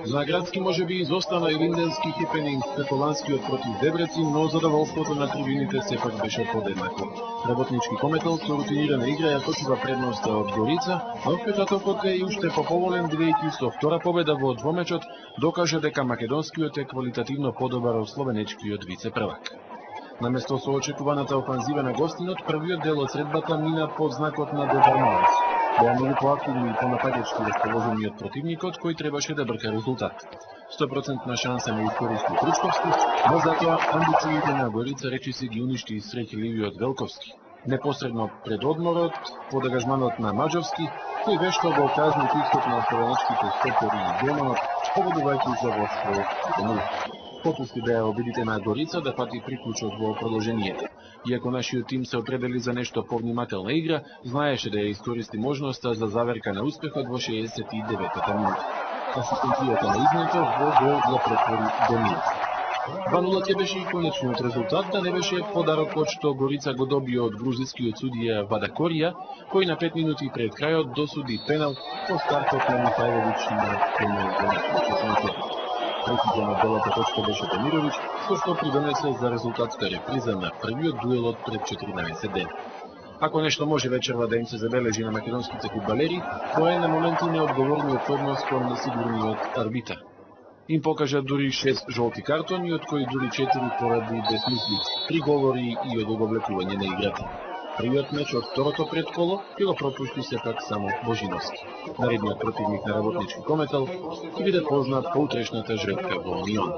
На градски може би изостана и линденски хепенинг католанскиот против Дебрецин, но задоволството на трибините сепак беше подеднакво. Работнички Кометол со рутинирана игра ја точува предноста од Горица, но впечатокот е и уште поповолен, бидејќи со втора победа во двомечот докажа дека македонскиот е квалитативно подобар од словенечкиот вице-првак. Наместо со очекуваната офанзива на гостинот, првиот дел од средбата мина под знакот на добар малец. Беа многу поактивни и понападачки расположени од противникот, кој требаше да брка резултат. 100% шанса не искористи Тричковски, но затоа амбициите на Горица речиси ги уништи среќливиот Велковски. Непосредно пред одморот, под ангажманот на Маџовски, кој вешто го казни тискот на словенечките стопери и демонот, победувајќи за водство 1-0. Попусти беа обидите на Горица да пати приклучот во продолжението. Иако нашиот тим се определи за нешто повнимателна игра, знаеше да ја искористи можноста за заверка на успехот во 69-та минута. Асистенцијата на Изнето во гол ја претвори до мир. 2-0 ќе беше и конечниот резултат, да не беше подарокот што Горица го добија од грузискиот судија Вадакорија, кој на 5 минути пред крајот досуди пенал по стартот на Михајлович на пенал. Пресиден од белата точка беше Демирович, што придонесе за резултатска реприза на првиот дуелот пред 14 дена. Ако нешто може вечерва да им се забележи на македонските фудбалери, тоа е на моменти неодговорниот однос кон несигурниот арбитар. Им покажа дури 6 жолти картони, од кои дури 4 поради безмислици, 3 говори и одоговлекување на играта. Првиот меч од второто предколо ќе го пропушти сепак само Божиновски. Наредниот противник на работнички Кометол ќе биде познат по утрешната жребка во Унион.